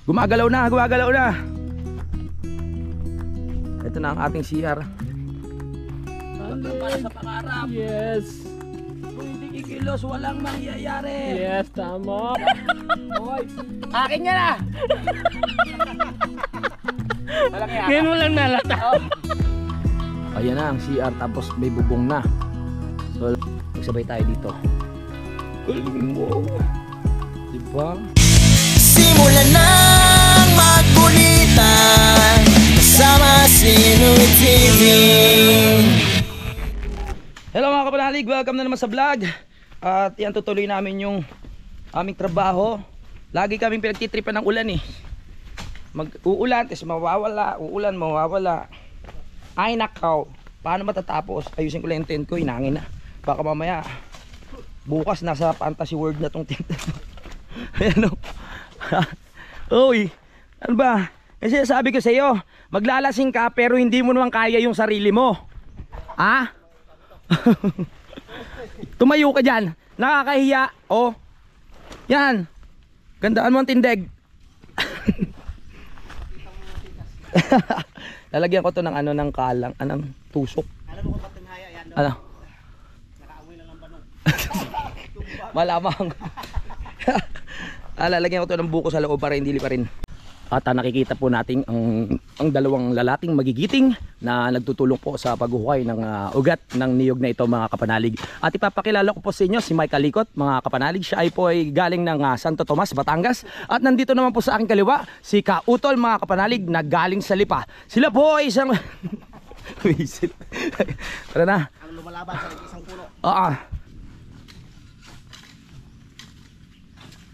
Gumagalaw na, gumagalaw na. Ito na ang ating CR. Para sa pangarap. Yes. Kung hindi kikilos, walang mangyayari. Yes, tama. Hoy, akin yan ah. Ngayon mo lang nalata. Ayan na ang CR, tapos may bubong na. So, magsabay tayo dito. Galing mo. Diba? Simulan ng magkulitan kasama si Nuy TV. Hello mga kapanalig, welcome na naman sa vlog. At yan, tutuloy namin yung aming trabaho. Lagi kaming pinagtitripan ng ulan eh. Mag-uulan, tapos mawawala, uulan, mawawala. Ay nakaw, paano matatapos? Ayusin ko lang yung tent ko, inangin na. Baka mamaya, bukas nasa fantasy world na tong tent. Ayan o. Uy, ano ba? Kasi sabi ko sa iyo, maglalasing ka pero hindi mo naman kaya yung sarili mo. Ha? Tumayo ka dyan. Nakakahiya. Oh. Yan. Gandaan mo ang tindig. Lalagyan ko to ng ano, ng kalang, anong tusok. Alam mo kung ba't tinghaya yan? Ano? Nakaamoy lang ng banong. Malamang. Lalagyan ko to ng buko sa loob para hindi liparin. At nakikita po natin ang dalawang lalaking magigiting na nagtutulong po sa paghuhukay ng ugat ng niyog na ito mga kapanalig. At ipapakilala ko po sa inyo si Mike Alikot mga kapanalig. Siya ay po ay galing ng Santo Tomas, Batangas. At nandito naman po sa aking kaliwa si Kautol mga kapanalig na galing sa Lipa. Sila po ay isang... Tara na. Ang lumalaban sa isang puno. Oo.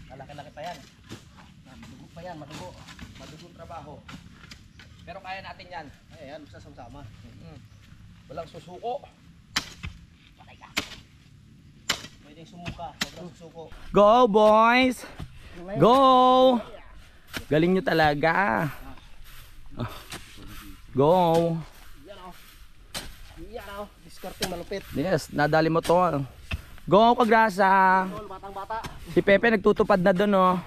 Malaki-laki pa yan. Madugo pa yan, madugo. Madugong trabaho. Pero kaya natin yan. Ayan, basta sama-sama. Walang susuko. Patay ka. Pwedeng sumuka, sobrang susuko. Go boys! Go! Galing nyo talaga. Go! Yan o. Yan o. Diskarte malupit. Yes, nadali mo to. Go Kagrasa! Tol, batang-bata. Si Pepe nagtutupad na doon oh.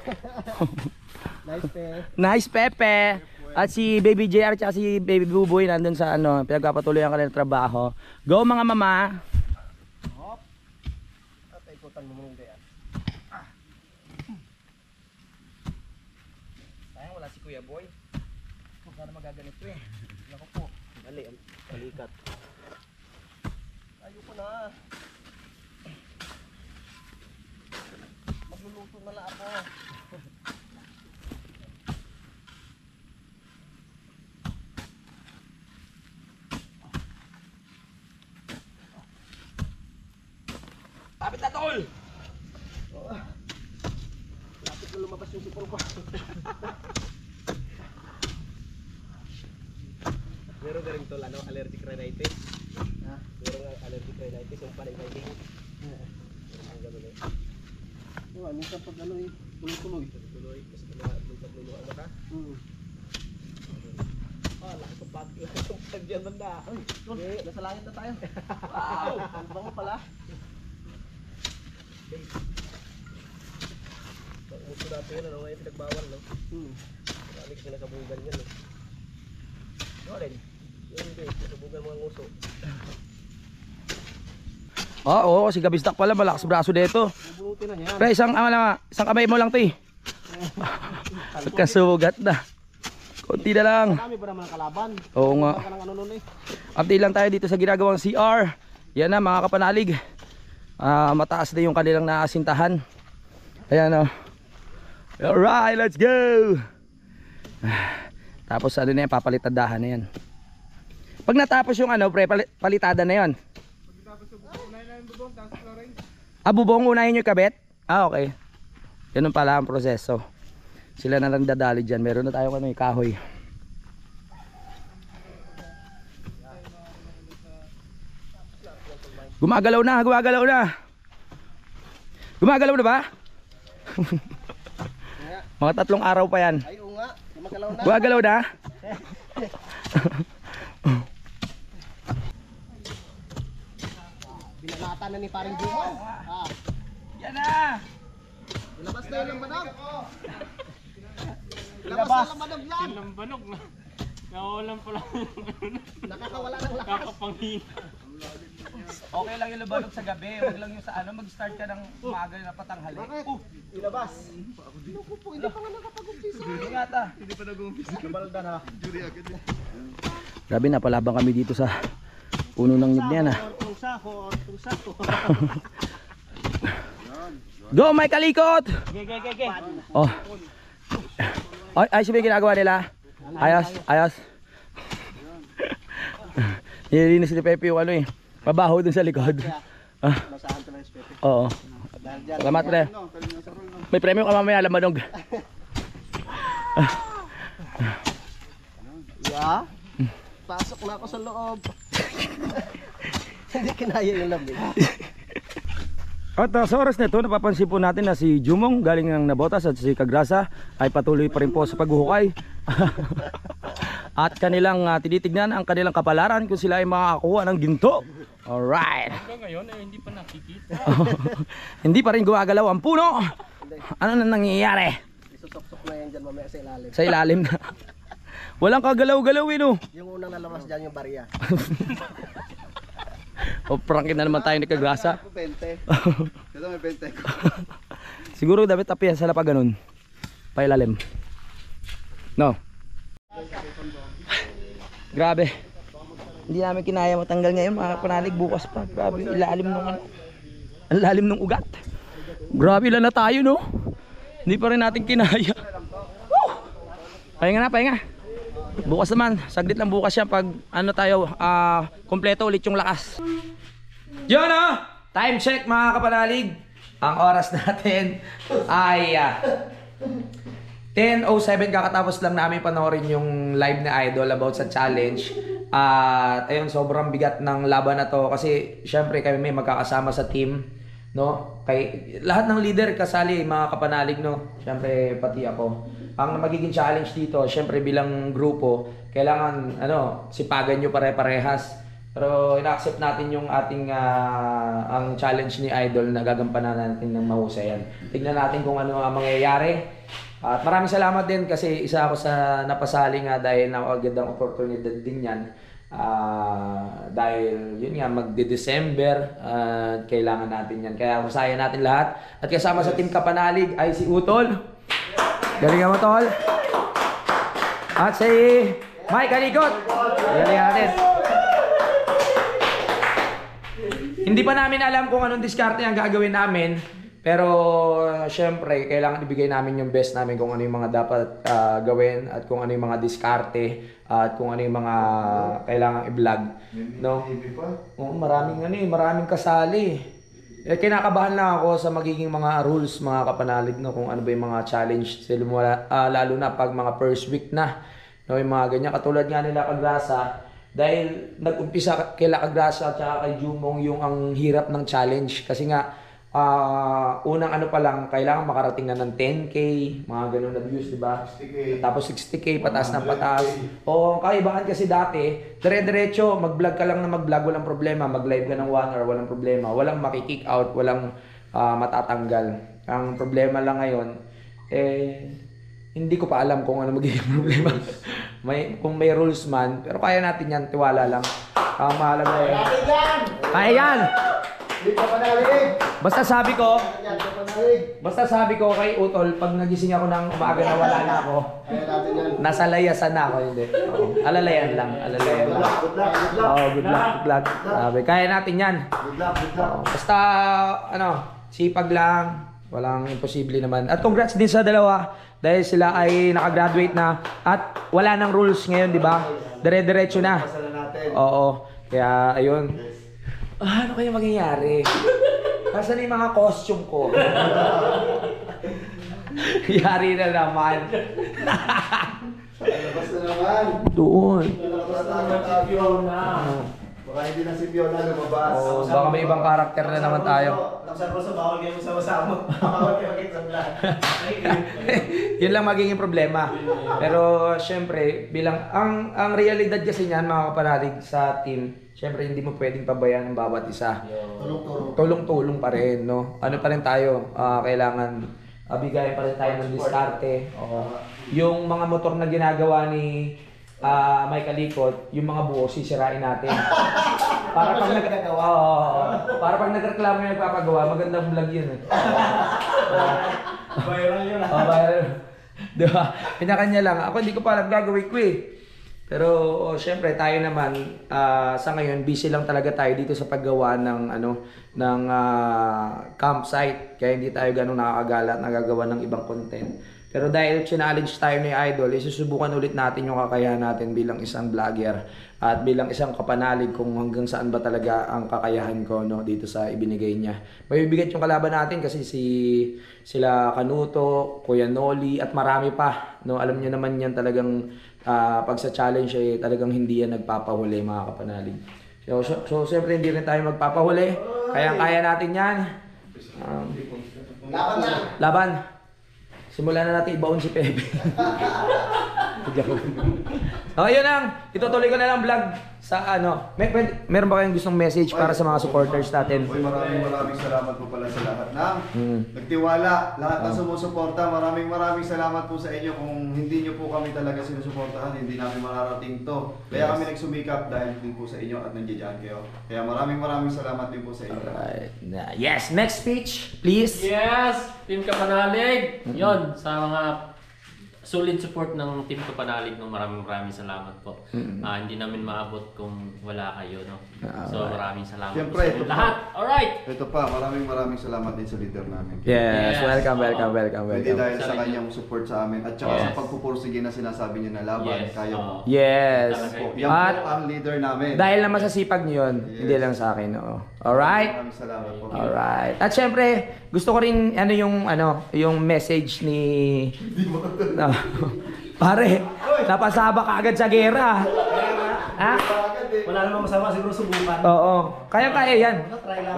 Nice pe. Nice Pepe! At si Baby JR at si Baby Buboy nandun sa ano, pinagpapatuloy ang kanilang trabaho. Go mga mama! Hop. At ikutan mo muna yan. Sayang wala si Kuya Boy. Kung sana magaganito eh. Ako po. Dali, balikat. Ayoko na. Magluluto na lang ako. Tapit na tol! Lapit na lumabas yung sipon ko. Meron ka rin tol, ano, allergic rhinitis. Ha? Meron nga allergic rhinitis, yung panay-panay. Ang gano'n eh. Diba, minsan pag ano eh, tuloy-tuloy. Tuloy, kasi lupa-lupa ka. Lakas ng pag, lakas ng pagyan na. Ay, Tol, nasa langit na tayo. Wow! Ang bango pala. Umuso natin yun, ano, ngayon pinagbawal, no? Alex na nakabugan yan, no? No, rin. Yun din, nakabugan mga nguso. Oo, si Gabistak pala malakas braso dito. Bubunutin na yan. Pre, isang kamay mo lang 'to eh. Kasugat na. Konti na lang. Dami pa naman ang kalaban. Oo nga. Baka ng ano nun eh. Update lang tayo dito sa ginagawang CR. Yan na mga kapanalig. Mataas na yung kanilang naasintahan. Ayan o. Alright, let's go. Tapos ano na yan, papalitadahan na yan. Pag natapos yung ano, pre, palitada na yan. Bubong unahin nyo kabit? Okay. Ganun pala ang proseso. Sila na lang dadali dyan. Meron na tayong ano, kahoy. Gumagalaw na, gumagalaw na. Gumagalaw na ba? Mga 3 araw pa yan. Ay, oo nga. Gumagalaw na. Gumagalaw na? Binalatan na ni paring Juman. Yan na. Ilabas na yun ang manang. Ilabas. Tinambanog na. Nawalan pala. Nakakawala ng lakas. Kakapanghin. Okay lang yung labanog sa gabi. Huwag lang yung sa ano. Mag-start ka ng umaga na patanghali. Ilabas. Naku po, hindi pa nga nakapag-umpisa. Hindi nga ta. Lumaldan ha. Grabe, napalabang kami dito sa puno ng nyug niyan ah. Ortong sako. Go, may kalikot! Ge. Oh. Ay, sabi ginagawa nila. Ayos. Nililinis ni Pepe yung ano eh. Mabaho dun sa likod. Ah, Masahan to lang Pepe. oo. Dahil dyan. Salamat pre. May premyo ka mamaya, lamanog. Yeah. Pasok na ako sa loob. Hindi kinaya yung lamig. At sa oras na ito, napapansin po natin na si Jumong galing ng Nabotas at si Kagrasa ay patuloy pa rin po sa paghuhukay. At kanilang tinitignan ang kanilang kapalaran kung sila ay makakakuha ng ginto. Alright. Hanggang ngayon ay hindi pa nakikita. Hindi pa rin gumagalaw ang puno. Ano na nangyayari? Isusok-sok na yan dyan mamaya sa ilalim. Sa ilalim na. Walang kagalaw-galaw eh no. Yung unang nalabas dyan yung barya. O prangkin na naman tayo ni Kagrasa. 20. Ito may 20 ko. Siguro dapat tapihan sa lapag ganun. Pailalim. No. Grabe. Hindi namin kinaya matanggal ngayon mga panalig, bukas pa. Grabe, ilalim nung ano. Ang lalim nung ugat. Grabe lang na tayo no. Hindi pa rin natin kinaya. Woo! Pahinga. Bukas naman, saglit lang bukas yan pag ano tayo, kompleto ulit yung lakas. Yun o! Time check mga kapanalig. Ang oras natin ay 10:07, kakatapos lang namin panoorin yung live ni Idol about sa challenge. At ayun, sobrang bigat ng laban na to kasi syempre kami may magkakasama sa team, no? Kay lahat ng leader kasali mga kapanalig, no? Syempre pati ako. Ang magiging challenge dito, syempre bilang grupo, kailangan sipagan nyo pare-parehas. Pero ina-accept natin yung ating ang challenge ni Idol na gagampanan natin ng mahusayan. Tignan natin kung ano ang mangyayari. At maraming salamat din kasi isa ako sa napasali nga dahil nakagad ang oportunidad din yan. Dahil yun nga magde-December, kailangan natin yan. Kaya masaya natin lahat. At kasama sa Team Kapanalig ay si Utol. Galing mo tol. At si Mike Kalikot. Galing natin. Hindi pa namin alam kung anong diskarte ang gagawin namin. Pero syempre, kailangan ibigay namin yung best namin kung ano yung mga dapat gawin at kung ano yung mga diskarte at kung ano yung mga kailangan i-vlog. No? Maraming kasali. Kinakabahan lang ako sa magiging mga rules mga kapanalig, no, kung ano ba yung mga challenge lalo na pag mga first week na, no, yung mga ganyan katulad nga nila Kagrasa dahil nag-umpisa kila Kagrasa at saka kay Jumong yung ang hirap ng challenge kasi nga unang ano pa lang kailangan makarating na ng 10k mga ganun na views, di ba? Tapos 60k pataas ng pataas. O kaibahan kasi dati dire-diretso mag-vlog ka lang na mag-vlog, walang problema, mag-live ka ng 1 hour, walang problema, walang maki-kick out, walang matatanggal. Ang problema lang ngayon hindi ko pa alam kung ano magiging problema. Kung may rules man, pero kaya natin yan, tiwala lang. Ang mahalaga kaya yan! Basta sabi ko kay Utol, pag nagising ako ng umaga na wala na ako, nasa layasan na ako, hindi. Alalayan lang. Good luck. Kaya natin yan. Basta, sipag lang. Walang imposible naman. At congrats din sa dalawa dahil sila ay nakagraduate na at wala nang rules ngayon, di ba? Dire-diretso na. Oo. Kaya, ayun. Ano kaya mangyayari? Nasaan yung mga costume ko? Yari na naman. Labas na naman. Doon. Labas na naman si Fiona. Baka hindi na si Fiona lumabas. Baka may ibang karakter na naman tayo. Nakasarap sa bawal kayo sama-sama. Bawal kayo makita sa vlog. Yun lang magiging problema. Pero syempre, bilang ang realidad kasi niyan mga kapanalig sa team, syempre hindi mo pwedeng pabayaan ng bawat isa. Tulong-tulong pa rin, no? Ano pa rin tayo, kailangan Bigayan pa rin tayo ng diskarte. Oo. Yung mga motor na ginagawa ni Mike Alicot, yung mga buo, sisirain natin. Para pag para pag nagreklamo yung nagpapagawa, magandang vlog yun. Viral yun. Viral. Diba? Kanya-kanya lang. Ako hindi ko pa alam gagawin ko eh. Pero syempre tayo naman sa ngayon busy lang talaga tayo dito sa paggawa ng campsite. Kaya hindi tayo ganun nakakagala at nagagawa ng ibang content. Pero dahil challenge tayo ni Idol, isusubukan ulit natin yung kakayahan natin bilang isang vlogger at bilang isang kapanalig kung hanggang saan ba talaga ang kakayahan ko dito sa ibinigay niya. Mabibigat yung kalaban natin kasi sila Kanuto, Kuya Noli at marami pa. Alam niyo naman yan talagang pag sa challenge ay talagang hindi yan nagpapahuli mga kapanalig. So siyempre hindi rin tayo magpapahuli. Kaya natin yan. Laban na! Laban! Simulan na natin ibaon si Pepe. Yun lang. Itutuloy ko na lang vlog sa meron ba kayong gustong message para sa mga supporters natin? Uy, maraming salamat po pala sa lahat ng nagtiwala, lahat ng sumusuporta. Maraming salamat po sa inyo. Kung hindi nyo po kami talaga sinusuportahan, hindi namin mararating to. Kaya kami nagsumikap dahil din po sa inyo at nandiyan kayo. Kaya maraming salamat din po sa inyo. Alright. Yes, next speech, please. Yes! Team Kapanalig! Yon, sa mga solid support ng Team Kapanalig, maraming salamat po. Hindi namin maabot kung wala kayo, no? So maraming salamat Siyempre, po sa ito inyo pa. lahat. Alright! Ito pa, maraming salamat din sa leader namin. Yes, welcome. Hindi dahil sa Sa kanyang support sa amin at saka sa pagpupursige na sinasabi niya na laban, Yes. kaya mo. Yes. Yan At po ang leader namin. dahil naman sa sipag niyo yun, hindi lang sa akin, oo. Alright? Maraming salamat po. Alright. At syempre, gusto ko rin yung message ni pare, napasaba ka agad sa gera. Ha? Wala namang masama, siguro subukan. Oo. Kaya yan. Try lang.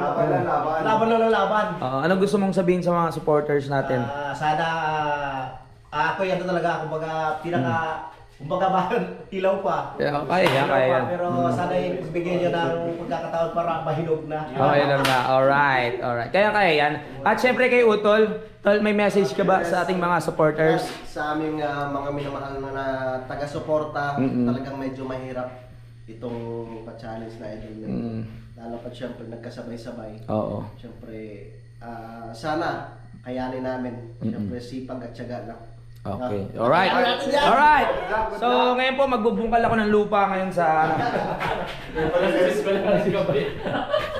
Laban. Laban. Anong gusto mong sabihin sa mga supporters natin? Sana ako yan talaga, kumbaga ilaw pa. Kaya. Pero sana bigyan niyo ng pagkakataon para mahinog na. Okay lang na. Alright. Kaya yan. At syempre kay Utol, Tol, may message ka ba sa ating mga supporters? Sa aming mga minamahal na taga-suporta, talagang medyo mahirap itong pa-challenge na ito. Lalo pa siyempre nagkasabay-sabay. Oo. Siyempre, sana kayanin namin. Siyempre, sipag at tiyaga lang. Okay. Alright. So, ngayon po magbubungkal ako ng lupa ngayon sa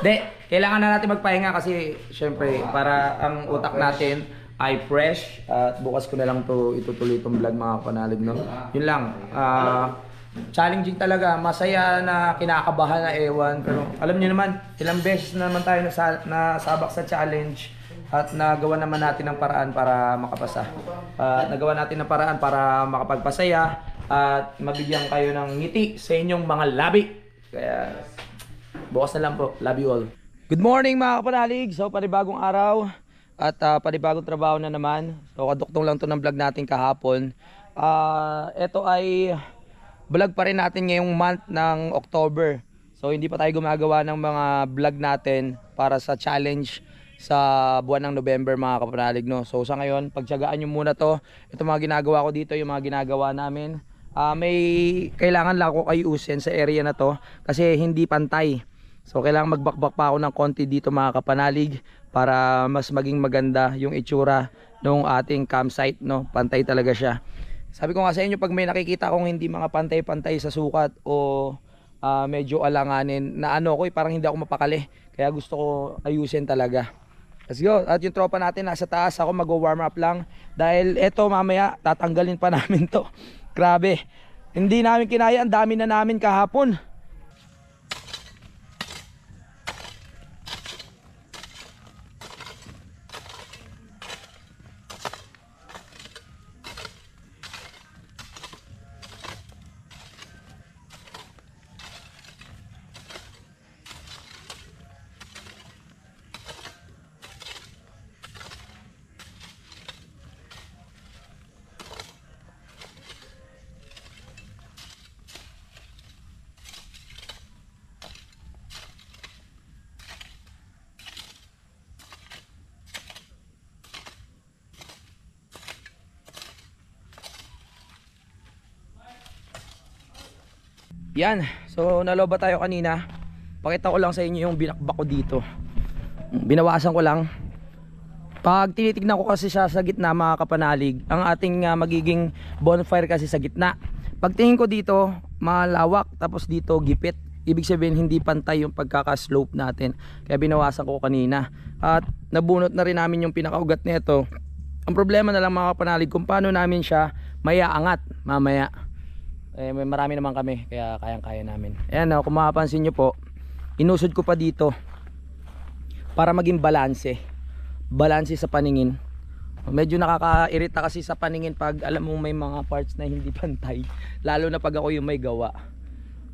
Hindi, kailangan na natin magpahinga kasi syempre para ang utak natin ay fresh at bukas ko na lang to itutuloy itong vlog mga kapanalig, no? Yun lang. Challenging talaga, masaya na kinakabahan na ewan, pero alam niyo naman, ilang beses na naman tayo nasabak sa challenge at nagawa naman natin ng paraan para makapasa. Nagawa natin ng paraan para makapagpasaya at mabigyan kayo ng ngiti sa inyong mga labi. Kaya bukas na lang po. Love you all. Good morning mga kapanalig. So panibagong araw at panibagong trabaho na naman. So kaduktong lang to ng vlog natin kahapon. Ito ay vlog pa rin natin ngayong month ng October. So hindi pa tayo gumagawa ng mga vlog natin para sa challenge sa buwan ng November mga kapanalig, no? So sa ngayon, pagtiyagaan nyo muna to. Ito mga ginagawa ko dito, yung mga ginagawa namin. May kailangan lang ako ayusin sa area na to kasi hindi pantay. So kailangan magbakbak pa ako ng konti dito mga kapanalig para mas maging maganda yung itsura ng ating campsite, no? Pantay talaga siya. Sabi ko nga sa inyo, pag may nakikita akong hindi mga pantay-pantay sa sukat o medyo alanganin na parang hindi ako mapakali. Kaya gusto ko ayusin talaga. Let's go. At yung tropa natin nasa taas, ako mag-warm up lang dahil eto mamaya tatanggalin pa namin to. Grabe. Hindi namin kinaya, ang dami na namin kahapon. Yan. So naloba tayo kanina. Pakita ko lang sa inyo yung binakbak ko dito. Binawasan ko lang. Pag tinitignan ko kasi siya sa gitna mga kapanalig, ang ating magiging bonfire kasi sa gitna. Pag tingin ko dito, malawak, tapos dito gipit. Ibig sabihin hindi pantay yung pagkaka-slope natin. Kaya binawasan ko kanina. At nabunot na rin namin yung pinakaugat nito. Ang problema na lang mga kapanalig kung paano namin siya maiaangat mamaya. May marami naman kami kaya kayang-kaya namin. Ayan, kung mapapansin nyo po, inusod ko pa dito para maging balanse sa paningin. Medyo nakakairita kasi sa paningin pag alam mo may mga parts na hindi pantay, lalo na pag ako yung may gawa.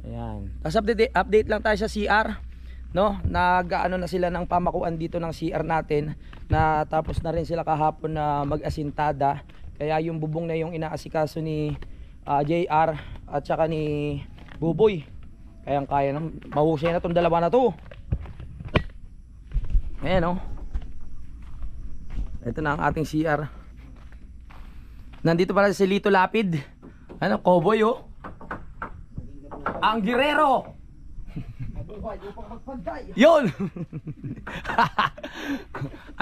Ayan. Tapos update lang tayo sa CR, no? Nag-ano na sila ng pamakuan dito ng CR natin, na tapos na rin sila kahapon na mag-asintada. Kaya yung bubong na yung inaasikaso ni JR at saka ni Buboy, kayang-kaya na, mahusay na tong dalawa na to. Ayan, oh. Ito na ang ating CR. Nandito pala si Lito Lapid. Ano, cowboy, oh. Ang girero. Yun.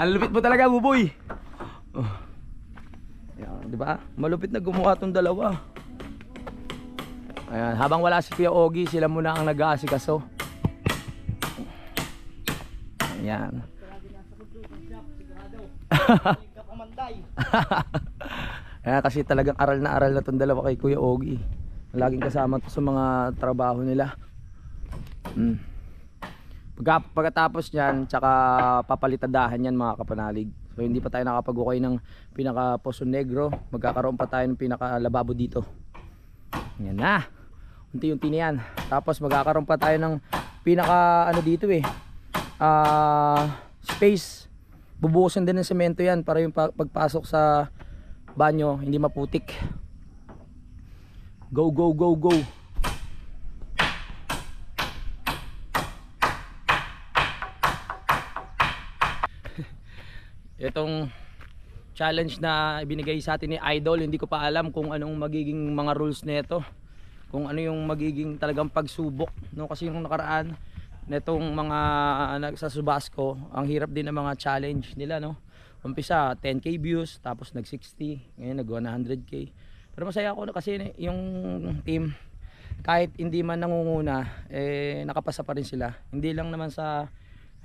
Ang lupit mo talaga, Buboy. Oh. Ayan, di ba? Malupit na gumawa tong dalawa. Ayan, habang wala si Kuya Ogie, sila muna ang nag-aasikaso. Ayan. Kasi talagang aral na tong dalawa kay Kuya Ogie. Laging kasama to sa mga trabaho nila. Pagkatapos nyan, tsaka papalitadahan yan mga kapanalig. So hindi pa tayo nakapag-ukay ng pinaka Poso Negro. Magkakaroon pa tayo ng pinaka lababo dito. Yan na. Unti-unti na yan. Tapos magkakaroon pa tayo ng pinaka ano dito space. Bubuhusan din ng semento yan para yung pagpasok sa banyo hindi maputik. Go, go, go, go. Itong challenge na ibinigay sa atin ni Idol, hindi ko pa alam kung anong magiging mga rules nito, kung ano yung magiging talagang pagsubok, no? Kasi yung nakaraan netong mga sa Subasco, ang hirap din ng mga challenge nila, no? Umpisa 10k views, tapos nag 60, ngayon nag 100k. Pero masaya ako kasi yung team, kahit hindi man nangunguna, nakapasa pa rin sila. Hindi lang naman sa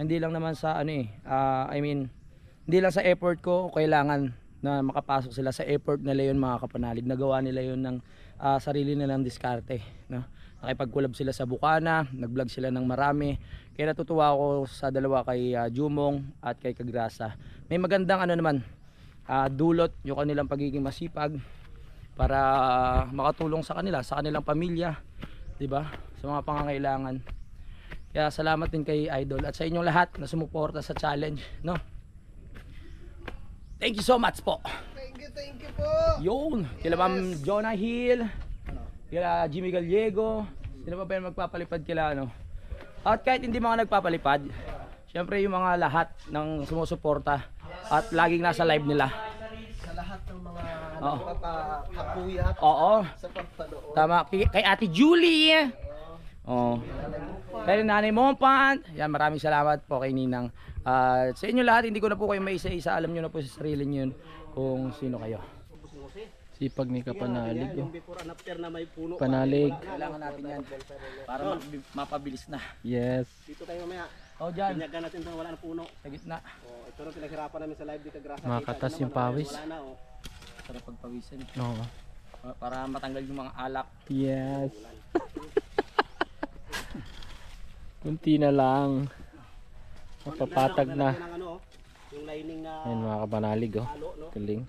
hindi lang sa effort ko kailangan na makapasok sila, sa effort nila yun mga kapanalig. Nagawa nila yun ng sarili nilang diskarte, no? Nakipag-collab sila sa Bukana, nag-vlog sila ng marami. Kaya natutuwa ako sa dalawa, kay Jumong at kay Kagrasa. May magandang dulot yung kanilang pagiging masipag para makatulong sa kanila, sa kanilang pamilya, 'di ba? Sa mga pangangailangan. Kaya salamat din kay Idol at sa inyong lahat na sumuporta sa challenge, no? Thank you so much po. Thank you po. Yun, kila Ma'am Jonah Hill, kila Jimmy Gallego, sila pa ba yung magpapalipad kila ano? At kahit hindi mga nagpapalipad, syempre yung mga lahat ng sumusuporta at laging nasa live nila. Sa lahat ng mga Oo. nagpapakapuyat Oo, sa pagpanood. tama. Kay Ate Julie. Oh. Kay Nanay Mompan. Yan, maraming salamat po kay Ninang. Sa inyo lahat, hindi ko na po kayo maisa-isa. Alam nyo na po sa sarili nyo yun kung sino kayo. Sipag ni Kapanalig. Yung before and after na may puno. Panalig. Kailangan natin yan para mapabilis na. Yes. Dito tayo mamaya. Oh, dyan. Pinyagan natin doon, wala na puno. Sa gitna. Oh, ito na pinaghirapan namin sa live dito, Grasa. Makatas Kita yung naman, pawis. Wala na, oh. Para pagpawisan. Oo. Para matanggal yung mga alak. Yes. Kunti na lang. Mapapatag na. Ng ano, oh, yung lining na Ayun mga kapanalig, oh. halo, no? Galing.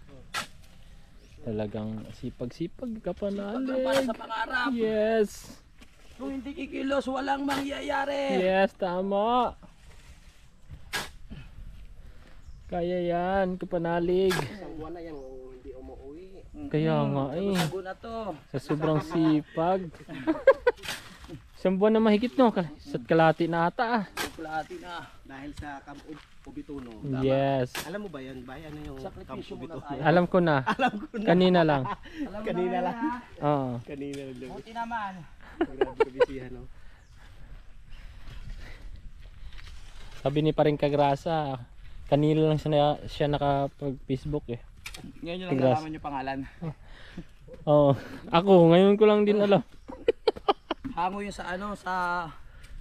Talagang sipag-sipag Para kapanalig. sa pangarap. Yes. Kung hindi kikilos, walang mangyayari. Yes, tama. Kaya yan, kapanalig. Isang buwan na yan, oh, hindi umuwi. Kaya nga eh. Sago na to. Sa sobrang sipag. Isang buwan na mahigit, no? Isa't kalahati na ata. Kulati na. Dahil sa Camp Ubituno. Yes. Alam mo ba yan, Bay? Ano yung Camp Sakripisyo mo na Ubituno? tayo. Alam ko na. Kanina lang. Alam mo Kanina na lang. yan, ha? Oo. Kanina lang. Buti naman. Grabe kabisihan, no? Sabi ni paring Kagrasa, kanila lang siya nakapag-Facebook eh. Ngayon nyo lang Tigras. nalaman yung pangalan. Oo. Ako, ngayon ko lang din alam. Hango yung sa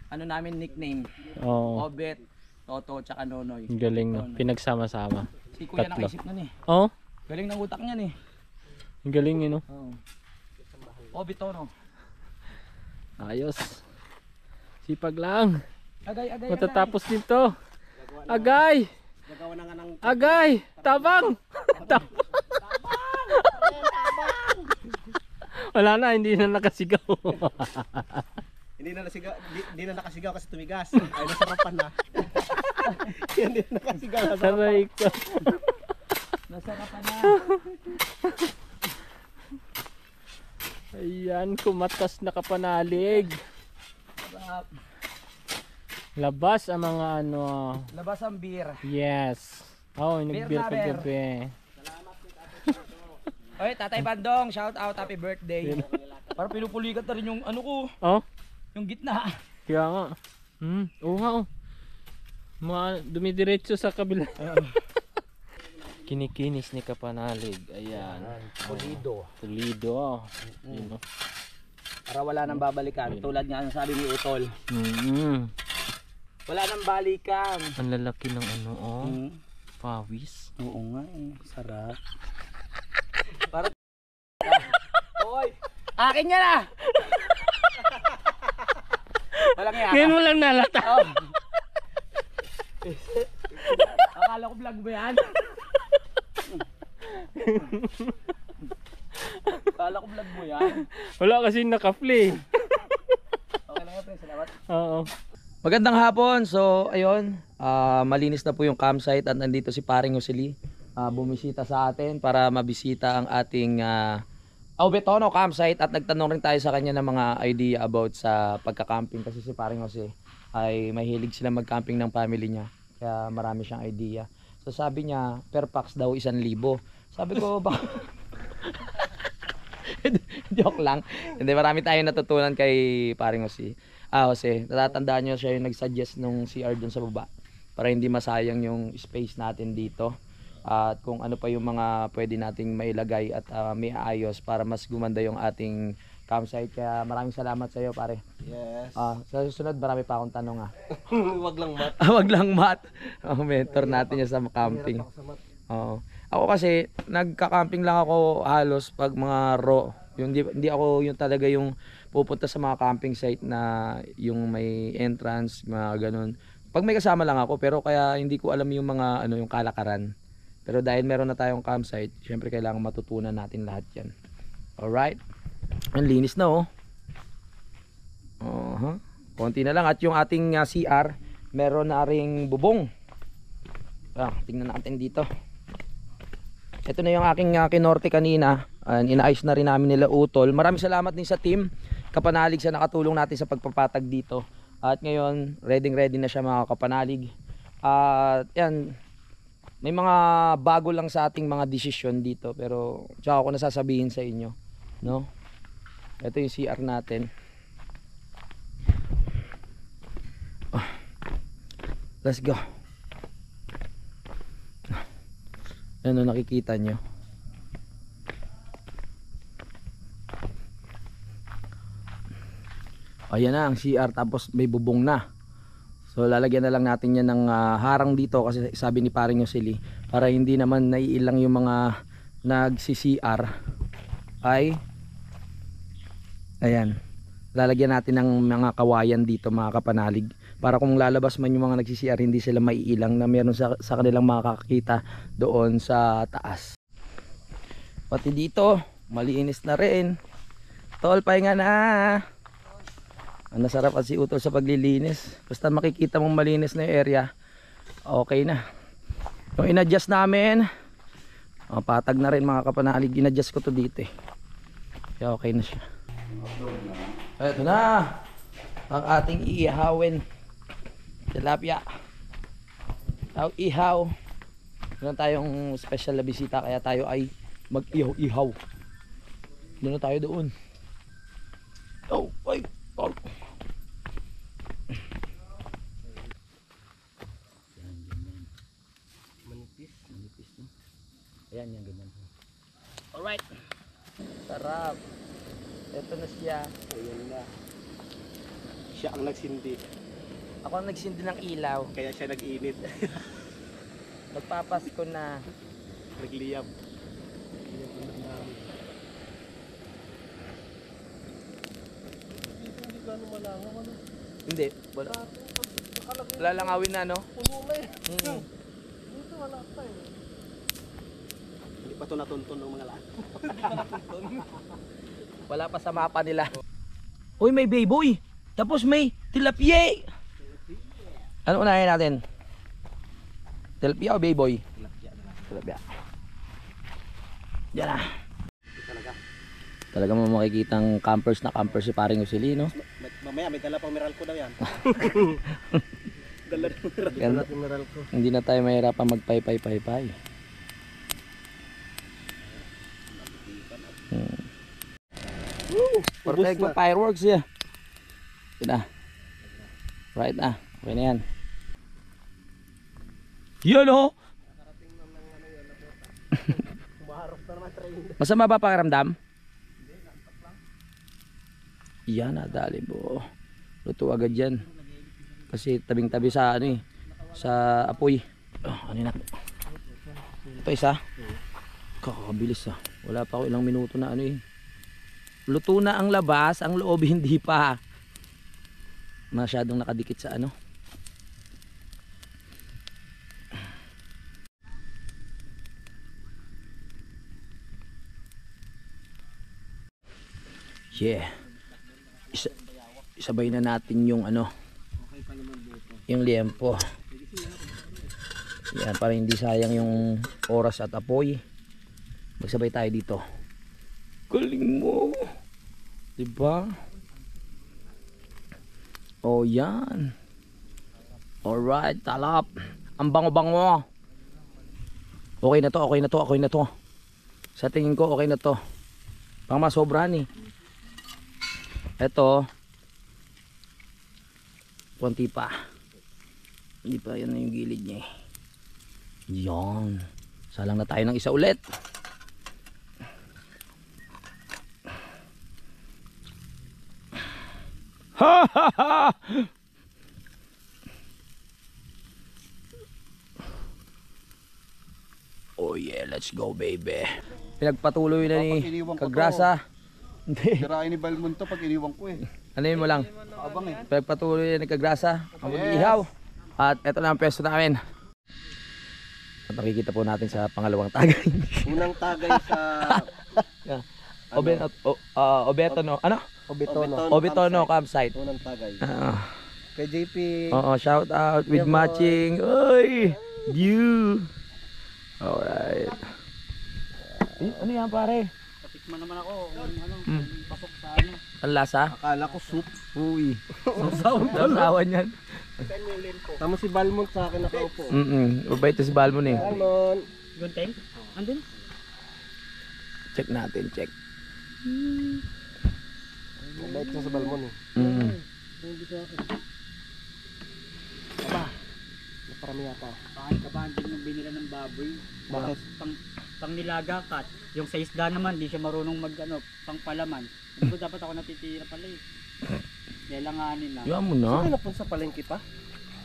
ano namin nickname. Oo. Obet, Toto, tsaka Nonoy. Ang galing no. Pinagsama-sama. Si Kuya Tatlo. nakaisip nun eh. Oo. Galing ng utak niyan eh. Ang galing eh no. Oo. Obet Tono. Ayos. Sipag lang. Agay. Matatapos din to. Agay! Gagawa na nga ng Agay! Tabang! Tabang! Wala na, hindi na nakasigaw. hindi na nakasigaw kasi tumigas. Ay nasarapan na. Hindi na nakasigaw. Saray ko. Nasarapan na. Ayan, kumatas na kapanalig. Sarap. Labas ang mga ano. Labas ang beer. Yes. Oh, nag-beer Beer na, kagabi. Oy, Tatay Bandong, shout out, happy birthday. Para pinupulikat na rin yung ano ko, Oh, yung gitna. kaya nga. Oo nga oh. Dumidiretso sa kabila. Kinikinis ni kapanalig. Ayan. Tulido. Yun, oh. Para wala nang babalikan, tulad nga ng sabi ni Utol. Wala nang balikan. Ang lalaki ng ano oh. Pawis. Oo nga eh, sarap. Para Hoy, akin yan ah. Walang iya. Ngayon mo lang nalata. Oh. Akala ko vlog mo yan. Akala ko vlog mo yan. Wala kasi naka-play. Okay lang yan, pre. Salamat. Oo. Magandang hapon. So, ayun. Malinis na po yung campsite at nandito si Paring Josely. Bumisita sa atin para mabisita ang ating Betono campsite at nagtanong rin tayo sa kanya ng mga idea about sa pagka-camping kasi si Paring Jose ay mahilig sila mag-camping ng family niya. Kaya marami siyang idea. So sabi niya, per pax daw 1,000. Sabi ko, baka... Joke lang. Hindi, marami tayong natutunan kay Paring Jose. Jose, natatandaan niyo siya yung nag-suggest nung CR dun sa baba para hindi masayang yung space natin dito. At kung ano pa yung mga pwede nating mailagay at may ayos para mas gumanda yung ating campsite. Kaya maraming salamat sa iyo, pare. Yes. Sa susunod marami pa akong tanong Wag lang mat. Wag lang mat. Mentor natin yan sa camping. Ako kasi nagka-camping lang ako halos pag mga raw. Yung hindi ako yung talaga yung pupunta sa mga camping site na yung may entrance, mga ganun. Pag may kasama lang ako, pero kaya hindi ko alam yung mga yung kalakaran. Pero dahil meron na tayong campsite, syempre kailangan matutunan natin lahat yan. Alright. Ang linis na oh. Konti na lang. At yung ating CR, meron na ring bubong. Tingnan natin dito. Ito na yung aking kinorte kanina. Inaayos na rin namin nila Utol. Maraming salamat din sa team Kapanalig sa nakatulong natin sa pagpapatag dito. At ngayon, ready na siya mga kapanalig. At yan. May mga bago lang sa ating mga desisyon dito pero tsaka ako nasasabihin sa inyo, no? Ito yung CR natin. Let's go. Ano nakikita nyo? Ayan na ang CR tapos may bubong na. So lalagyan na lang natin yan ng harang dito kasi sabi ni Paring Josely para hindi naman naiilang yung mga nagsi-CR ay ayan, lalagyan natin ng mga kawayan dito mga kapanalig para kung lalabas man yung mga nagsi-CR hindi sila maiilang na meron sa kanilang makakakita doon sa taas. Pati dito malinis na rin. Tol, pahinga na. Nasarap at si Utol sa paglilinis. Basta makikita mong malinis na yung area, okay na. Yung in-adjust namin, patag na rin mga kapanalig. In-adjust ko to dito eh. Kaya okay na siya. Ito na ang ating iihawin. Tilapia. Ihaw. Meron tayong special na bisita kaya tayo ay mag-ihaw-ihaw. Doon na tayo doon. Oh. Oy! Oh. Manipis, no? Ayan, yan, ganyan. Alright. Sarap. Ito na siya. Ayun na. Siya ang nagsindi. Ako ang nagsindi ng ilaw. Kaya siya nag-init. Magpapasko na. Nagliyab. Hindi ka malangaw ano. Hindi. Wala. Lalangawin na, no? Puno na eh. Mm. Dito wala pa eh. Hindi pa ito natuntun ng mga lahat. Wala pa sa mapa nila. Uy, may bayboy. Tapos may tilapia. Ano unahin natin? Tilapia o bayboy? Tilapia. Yan na. Talaga mo makikitang campers na campers si paring Usili, no? Mamaya may dala pang Meralco daw yan. Dala Ganda. ng Meralco. Hindi na tayo mahirapan magpay-pay-pay-pay. Perfect pa fireworks ya. Yan na. Right na. Okay na yan. Yan o. Maharap na naman train. Masama ba pakiramdam? Yan, nadali mo. Luto agad yan. Kasi tabing-tabi sa ano eh. Sa apoy. Oh, ano na. Ito isa. Kakabilis ah. Wala pa ako ilang minuto na ano eh. Luto na ang labas, ang loob hindi pa. Masyadong nakadikit sa ano. Yeah. Isabay na natin yung ano, yung liempo. Yan, para hindi sayang yung oras at apoy. Magsabay tayo dito. Galing mo, diba? Oh yan. Alright, talap. Ang bango-bango. Okay na to, okay na to, okay na to. Sa tingin ko okay na to. Pang masobrahan eh. Eto, konti pa. Hindi pa yan na yung gilid niya eh. Yan. Salang na tayo ng isa ulit. Ha ha ha! Oh yeah, let's go baby. Pinagpatuloy na ni Iniwan ko Kagrasa. Hindi. Sirain ni Balmon to pag iniwan ko eh. Ano yun mo lang? Abang eh. Pinagpatuloy na ni Kagrasa ang mag-iihaw. At eto na ang pwesto namin. At nakikita po natin sa pangalawang tagay. Unang tagay sa Obetono. Ano? Obetono campsite. Unang tagay. Ah. Kay JP. Oo, shout out with matching. Oy! You! Alright. Ano yan pare? Patikman naman ako. Pasok sa ano. Ang lasa? Akala ko soup. Uy. Sausawan yan. Tama si Balmont sa akin nakaupo. Mabait to si Balmon eh. Balmont. Gunteng? Andun? Check natin, check. Mabait na sa Balmont eh. Hindi sa akin. Aba. Naparami yata. Pakikabanding yung binila ng baboy. Bakit? Pang nilaga kat. Yung sa isda naman, di siya marunong mag ano, pang palaman. Dito dapat ako natitira pala eh. Kailanganin lang. Yan mo na. Saan napunta sa palengke pa?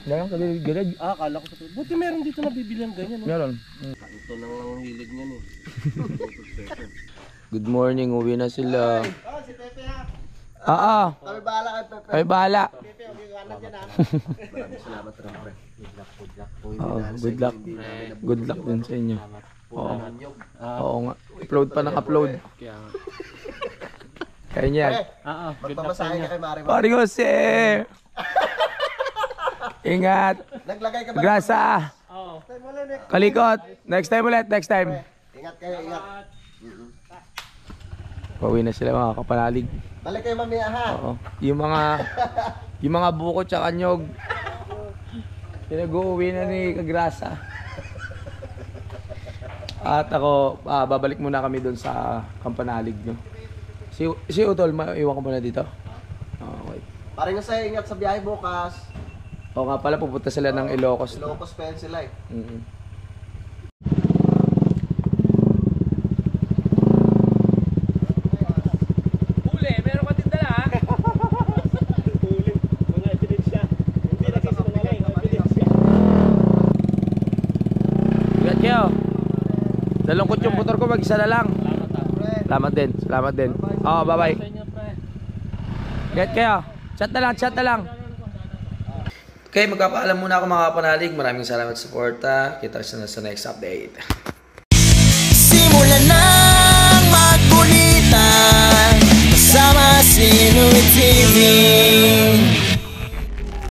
Yan, kagilid-gilid. Ah, akala ko sa palengke. Buti meron dito nabibili ang ganyan. No? Meron. Ito nang ang hilig niyan eh. Good morning, uwi na sila. Oh, si Pepe ha. Kami bahala kay Pepe. Ay, bahala. Pepe, okay ka na dyan ha. Maraming salamat rin pre. Good luck. Good luck din sa inyo. Oo. Oo nga. Upload pa ng upload. Kaya niya. Magpamasahe ka kay Mari. Pari Jose! Ingat! Naglagay ka ba? Grasa! Kalikot! Next time ulit, next time. Ingat kayo, ingat. Pauwi na sila mga kapanalig. Balik kayo mamaya ha. Oo. Yung mga buko tsaka nyog. Pinag-uuwi na ni Kagrasa. At ako, babalik muna kami doon sa Kampanalig nyo. Si Utol, maiwan ko muna dito. Parang nga sa'yo, ingat sa biyahe bukas. O nga pala, pupunta sila ng Ilocos. Ilocos pa yan sila eh. Huli, meron ka din dala ha? Huli. Mga ebidensya. Hindi na kasi sinungaling. Ebidensya. Ingat kayo. Nalungkot yung motor ko, mag-isa na lang. Salamat din, salamat din. Oo, bye-bye. Ingat kayo. Chat na lang. Okay, magpapaalam muna ako mga kapanalig. Maraming salamat sa suporta. Kita sa next update. Simulan ng magkulitan kasama si Louie TV.